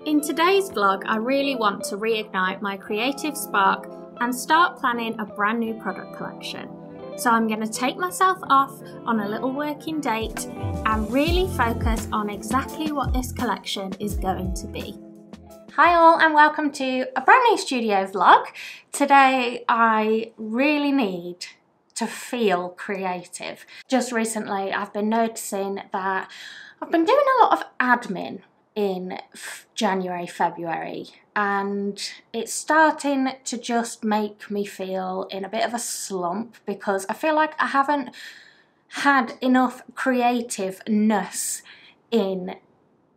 In today's vlog, I really want to reignite my creative spark and start planning a brand new product collection. So I'm going to take myself off on a little working date and really focus on exactly what this collection is going to be. Hi all and welcome to a brand new studio vlog. Today I really need to feel creative. Just recently I've been noticing that I've been doing a lot of admin in January, February, and it's starting to just make me feel in a bit of a slump because I feel like I haven't had enough creativeness in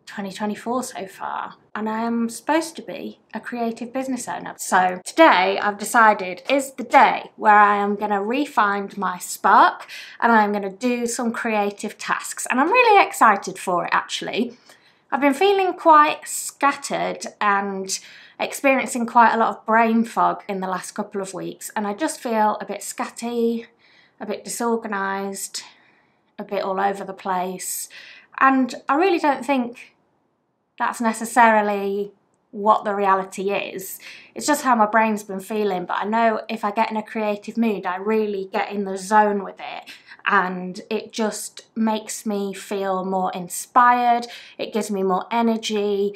2024 so far, and I am supposed to be a creative business owner. So today I've decided is the day where I am going to re-find my spark and I'm going to do some creative tasks, and I'm really excited for it actually. I've been feeling quite scattered and experiencing quite a lot of brain fog in the last couple of weeks, and I just feel a bit scatty, a bit disorganised, a bit all over the place, and I really don't think that's necessarily what the reality is. It's just how my brain's been feeling, but I know if I get in a creative mood, I really get in the zone with it, and it just makes me feel more inspired, it gives me more energy,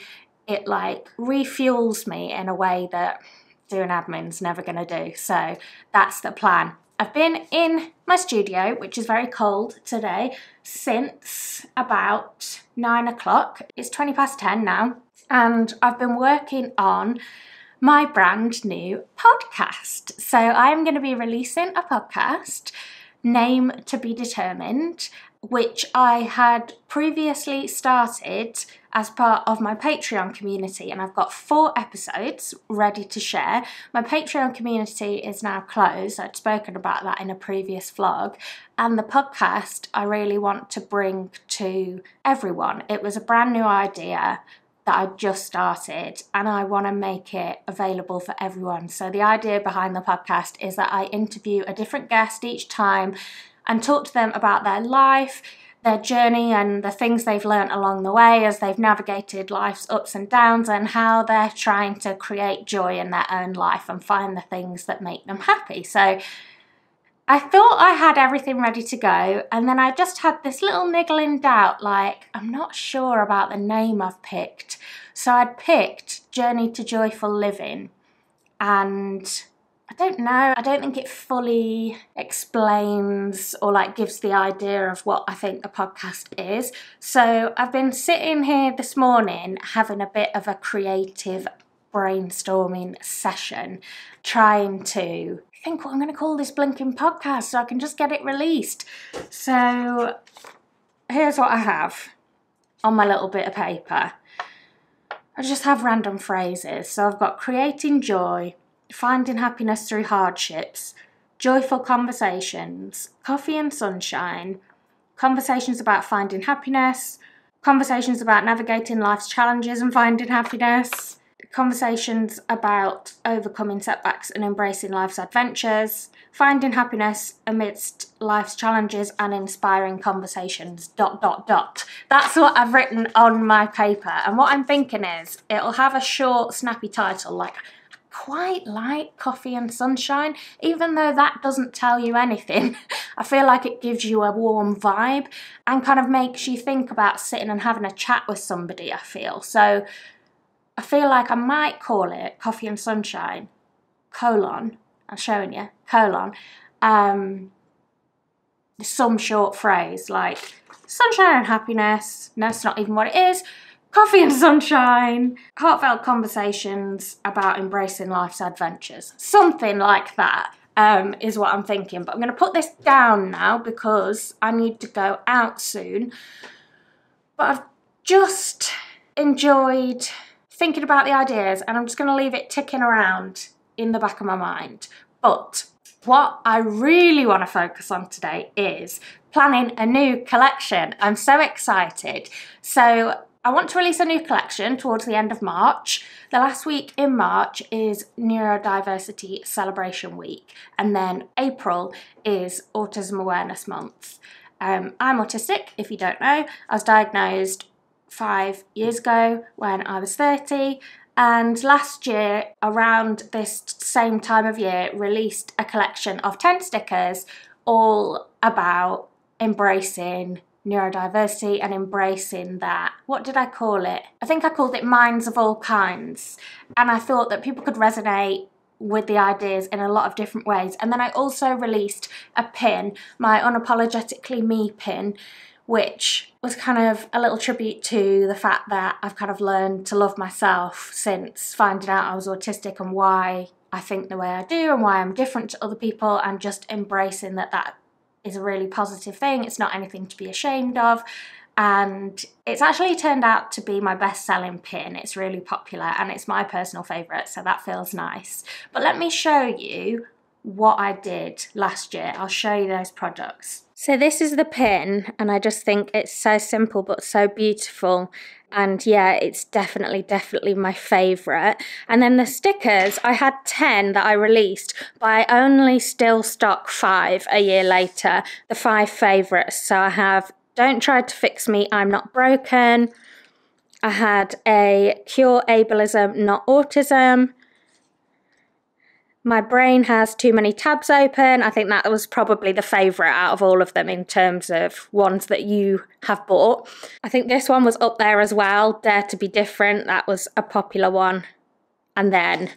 it like refuels me in a way that doing admin's never gonna do. So that's the plan. I've been in my studio, which is very cold today, since about 9 o'clock. It's 20 past 10 now, and I've been working on my brand new podcast. So I'm going to be releasing a podcast, name to be determined, which I had previously started as part of my Patreon community, and I've got 4 episodes ready to share. My Patreon community is now closed. I'd spoken about that in a previous vlog, and the podcast I really want to bring to everyone. It was a brand new idea that I just started, and I want to make it available for everyone. So the idea behind the podcast is that I interview a different guest each time and talk to them about their life, their journey, and the things they've learnt along the way as they've navigated life's ups and downs, and how they're trying to create joy in their own life and find the things that make them happy. So I thought I had everything ready to go, and then I just had this little niggling doubt, like, I'm not sure about the name I've picked. So I'd picked Journey to Joyful Living, and I don't know, I don't think it fully explains or like gives the idea of what I think the podcast is. So I've been sitting here this morning having a bit of a creative brainstorming session, trying to think what I'm going to call this blinking podcast so I can just get it released. So here's what I have on my little bit of paper. I just have random phrases. So I've got creating joy, finding happiness through hardships, joyful conversations, coffee and sunshine, conversations about finding happiness, conversations about navigating life's challenges and finding happiness, conversations about overcoming setbacks and embracing life's adventures, finding happiness amidst life's challenges and inspiring conversations, ... That's what I've written on my paper, and what I'm thinking is it'll have a short, snappy title like quite like Coffee and Sunshine, even though that doesn't tell you anything. I feel like it gives you a warm vibe and kind of makes you think about sitting and having a chat with somebody, I feel. So I feel like I might call it Coffee and Sunshine, colon, I'm showing you, colon, some short phrase like sunshine and happiness, no, that's not even what it is, coffee and sunshine, heartfelt conversations about embracing life's adventures. Something like that is what I'm thinking, but I'm going to put this down now because I need to go out soon. But I've just enjoyed thinking about the ideas, and I'm just going to leave it ticking around in the back of my mind. But what I really want to focus on today is planning a new collection. I'm so excited. So I want to release a new collection towards the end of March. The last week in March is Neurodiversity Celebration Week, and then April is Autism Awareness Month. I'm autistic, if you don't know. I was diagnosed 5 years ago when I was 30, and last year, around this same time of year, released a collection of 10 stickers all about embracing neurodiversity and embracing that, what did I call it? I think I called it Minds of All Kinds. And I thought that people could resonate with the ideas in a lot of different ways. And then I also released a pin, my Unapologetically Me pin, which was kind of a little tribute to the fact that I've kind of learned to love myself since finding out I was autistic and why I think the way I do and why I'm different to other people, and just embracing that that is a really positive thing. It's not anything to be ashamed of. And it's actually turned out to be my best-selling pin. It's really popular and it's my personal favourite, so that feels nice. But let me show you what I did last year. I'll show you those products. So this is the pin, and I just think it's so simple but so beautiful. And yeah, it's definitely my favourite. And then the stickers, I had 10 that I released, but I only still stock 5 a year later, the 5 favourites. So I have Don't Try to Fix Me, I'm Not Broken. I had a Cure Ableism, Not Autism. My Brain Has Too Many Tabs Open. I think that was probably the favourite out of all of them in terms of ones that you have bought. I think this one was up there as well, Dare to Be Different. That was a popular one. And then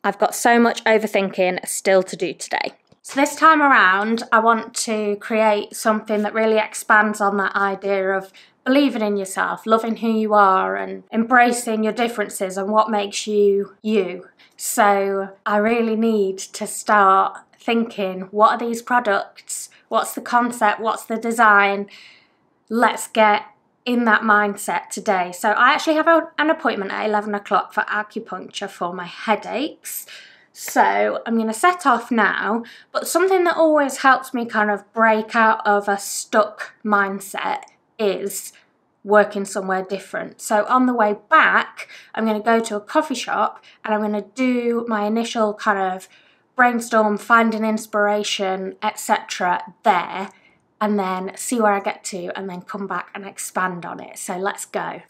I've got So Much Overthinking still to do today. So this time around, I want to create something that really expands on that idea of believing in yourself, loving who you are, and embracing your differences and what makes you you. So I really need to start thinking, what are these products? What's the concept? What's the design? Let's get in that mindset today. So I actually have an appointment at 11 o'clock for acupuncture for my headaches. So I'm going to set off now, but something that always helps me kind of break out of a stuck mindset is working somewhere different. So on the way back, I'm going to go to a coffee shop and I'm going to do my initial kind of brainstorm, finding inspiration, etc. there, and then see where I get to, and then come back and expand on it. So let's go.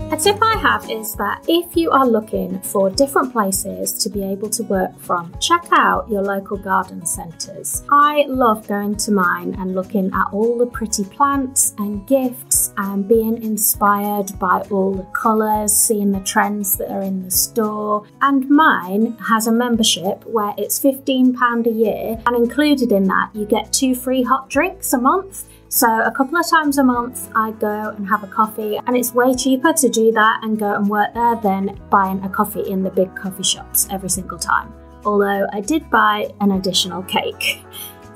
A tip I have is that if you are looking for different places to be able to work from, check out your local garden centres. I love going to mine and looking at all the pretty plants and gifts and being inspired by all the colours, seeing the trends that are in the store. And mine has a membership where it's £15 a year, and included in that you get 2 free hot drinks a month. So a couple of times a month I go and have a coffee, and it's way cheaper to do that and go and work there than buying a coffee in the big coffee shops every single time. Although I did buy an additional cake.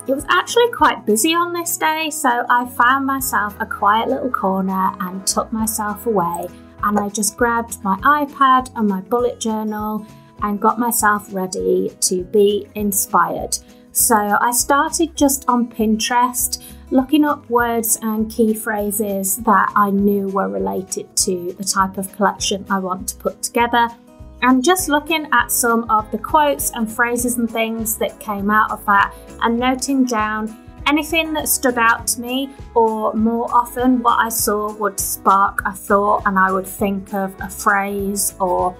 It was actually quite busy on this day, so I found myself a quiet little corner and took myself away, and I just grabbed my iPad and my bullet journal and got myself ready to be inspired. So I started just on Pinterest, looking up words and key phrases that I knew were related to the type of collection I want to put together, and just looking at some of the quotes and phrases and things that came out of that, and noting down anything that stood out to me, or more often what I saw would spark a thought and I would think of a phrase or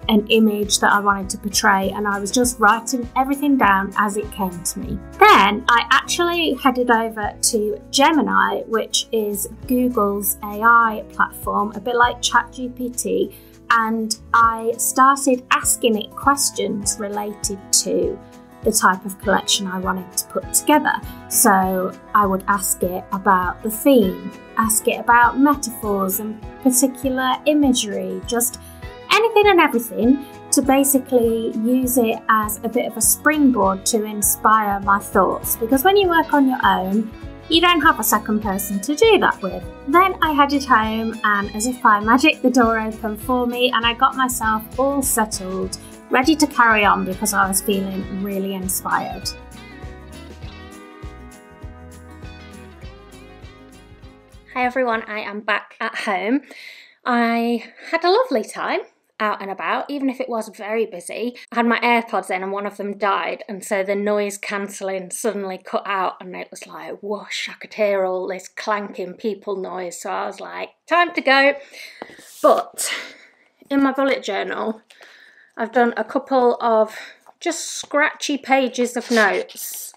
an image that I wanted to portray, and I was just writing everything down as it came to me. Then I actually headed over to Gemini, which is Google's AI platform, a bit like ChatGPT, and I started asking it questions related to the type of collection I wanted to put together. So I would ask it about the theme, ask it about metaphors and particular imagery, just anything and everything to basically use it as a bit of a springboard to inspire my thoughts, because when you work on your own, you don't have a second person to do that with. Then I headed home, and as if by magic, the door opened for me and I got myself all settled, ready to carry on because I was feeling really inspired. Hi everyone, I am back at home. I had a lovely time out and about, even if it was very busy. I had my AirPods in and one of them died, and so the noise cancelling suddenly cut out and it was like whoosh, I could hear all this clanking people noise, so I was like, time to go. But in my bullet journal, I've done a couple of just scratchy pages of notes,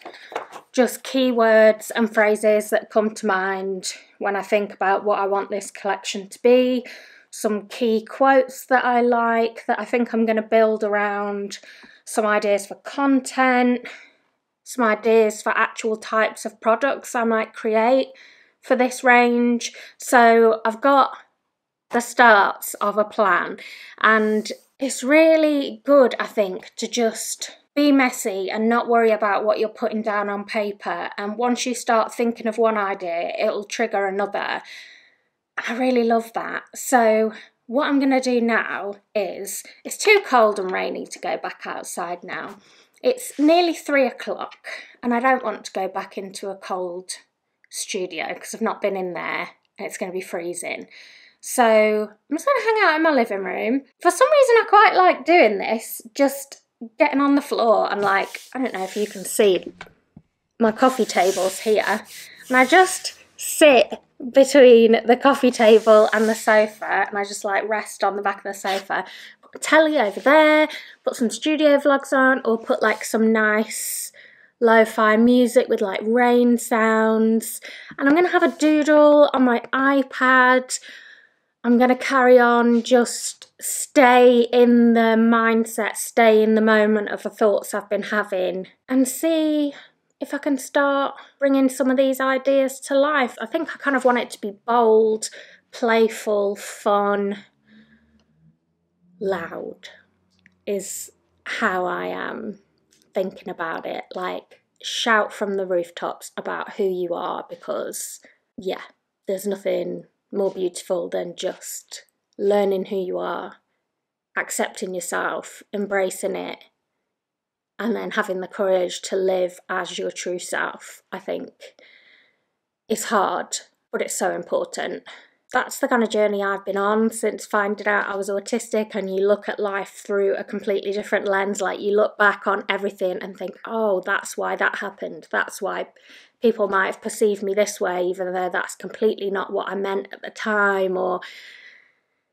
just keywords and phrases that come to mind when I think about what I want this collection to be, some key quotes that I like that I think I'm going to build around, some ideas for content, some ideas for actual types of products I might create for this range. So I've got the starts of a plan, and it's really good, I think, to just be messy and not worry about what you're putting down on paper. And once you start thinking of one idea, it'll trigger another. I really love that. So what I'm going to do now is, it's too cold and rainy to go back outside now. It's nearly 3 o'clock and I don't want to go back into a cold studio because I've not been in there and it's going to be freezing. So I'm just going to hang out in my living room. For some reason I quite like doing this, just getting on the floor and like, I don't know if you can see my coffee tables here, and I just sit between the coffee table and the sofa and I just like rest on the back of the sofa, put the telly over there, put some studio vlogs on, or put like some nice lo-fi music with like rain sounds, and I'm going to have a doodle on my iPad. I'm going to carry on, just stay in the mindset, stay in the moment of the thoughts I've been having, and see if I can start bringing some of these ideas to life. I think I kind of want it to be bold, playful, fun, loud is how I am thinking about it. Like, shout from the rooftops about who you are, because yeah, there's nothing more beautiful than just learning who you are, accepting yourself, embracing it, and then having the courage to live as your true self. I think it's hard, but it's so important. That's the kind of journey I've been on since finding out I was autistic, and you look at life through a completely different lens. Like, you look back on everything and think, oh, that's why that happened. That's why people might have perceived me this way, even though that's completely not what I meant at the time. Or,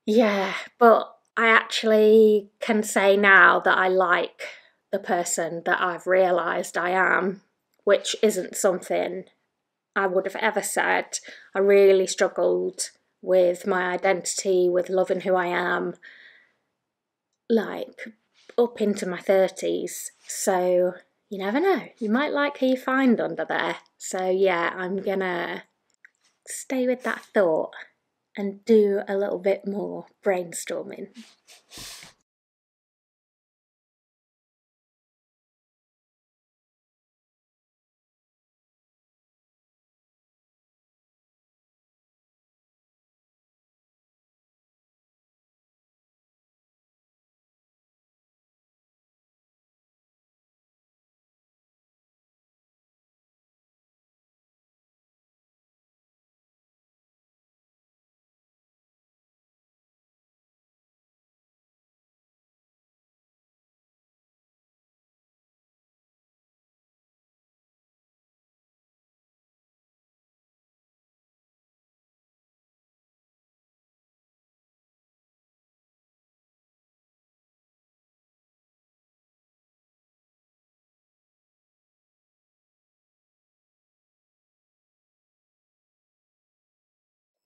yeah, but I actually can say now that I like the person that I've realised I am, which isn't something I would have ever said. I really struggled with my identity, with loving who I am, like up into my 30s. So you never know, you might like who you find under there. So yeah, I'm gonna stay with that thought and do a little bit more brainstorming.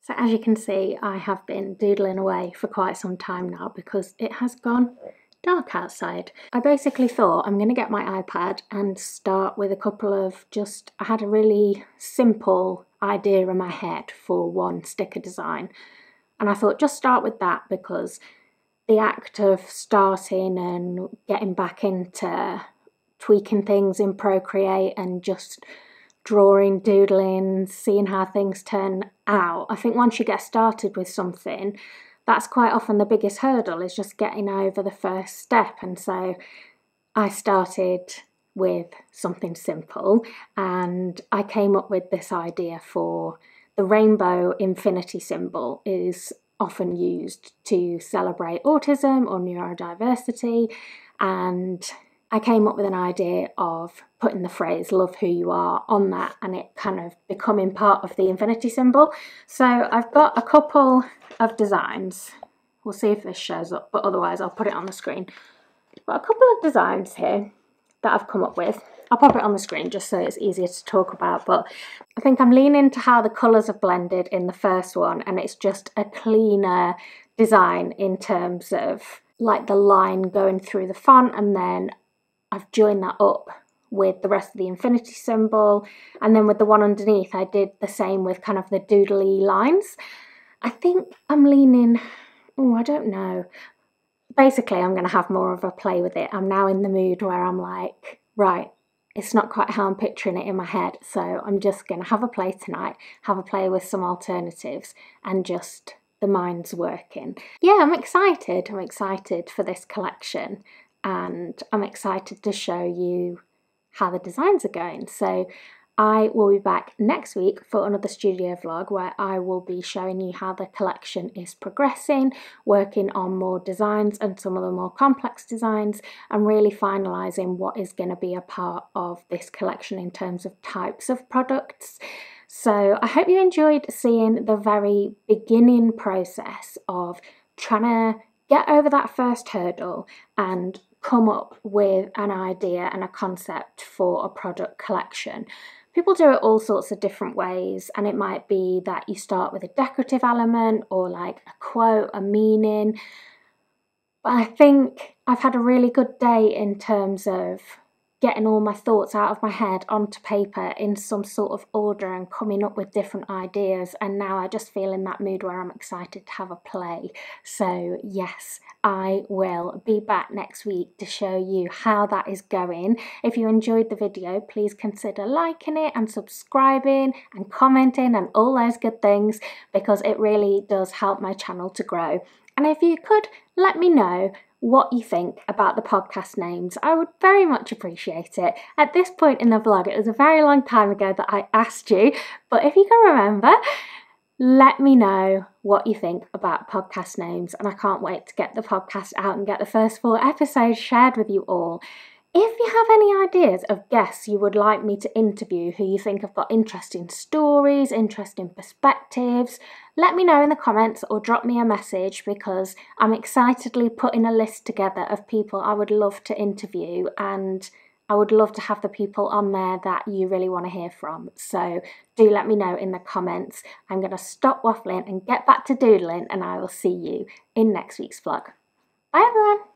So as you can see, I have been doodling away for quite some time now because it has gone dark outside. I basically thought I'm going to get my iPad and start with a couple of I had a really simple idea in my head for one sticker design, and I thought just start with that because the act of starting and getting back into tweaking things in Procreate and just drawing, doodling, seeing how things turn out. I think once you get started with something, that's quite often the biggest hurdle, is just getting over the first step. And so I started with something simple, and I came up with this idea for the rainbow infinity symbol. Is often used to celebrate autism or neurodiversity, and I came up with an idea of putting the phrase "love who you are" on that, and it kind of becoming part of the infinity symbol. So I've got a couple of designs. We'll see if this shows up, but otherwise I'll put it on the screen. Got a couple of designs here that I've come up with. I'll pop it on the screen just so it's easier to talk about, but I think I'm leaning to how the colours have blended in the first one, and it's just a cleaner design in terms of like the line going through the font, and then I've joined that up with the rest of the infinity symbol, and then with the one underneath I did the same with kind of the doodly lines. I think I'm leaning, I don't know. Basically, I'm going to have more of a play with it. I'm now in the mood where I'm like, right, it's not quite how I'm picturing it in my head, so I'm just going to have a play tonight, have a play with some alternatives, and just the mind's working. Yeah, I'm excited. I'm excited for this collection, and I'm excited to show you how the designs are going. So I will be back next week for another studio vlog where I will be showing you how the collection is progressing, working on more designs and some of the more complex designs, and really finalising what is going to be a part of this collection in terms of types of products. So I hope you enjoyed seeing the very beginning process of trying to get over that first hurdle and come up with an idea and a concept for a product collection. People do it all sorts of different ways, and it might be that you start with a decorative element or like a quote, a meaning. But I think I've had a really good day in terms of getting all my thoughts out of my head onto paper in some sort of order and coming up with different ideas, and now I just feel in that mood where I'm excited to have a play. So yes, I will be back next week to show you how that is going. If you enjoyed the video, please consider liking it and subscribing and commenting and all those good things, because it really does help my channel to grow. And if you could let me know what you think about the podcast names, I would very much appreciate it. At this point in the vlog, it was a very long time ago that I asked you, but if you can remember, let me know what you think about podcast names, and I can't wait to get the podcast out and get the first 4 episodes shared with you all. If you have any ideas of guests you would like me to interview who you think have got interesting stories, interesting perspectives, let me know in the comments or drop me a message, because I'm excitedly putting a list together of people I would love to interview, and I would love to have the people on there that you really want to hear from. So do let me know in the comments. I'm going to stop waffling and get back to doodling, and I will see you in next week's vlog. Bye everyone!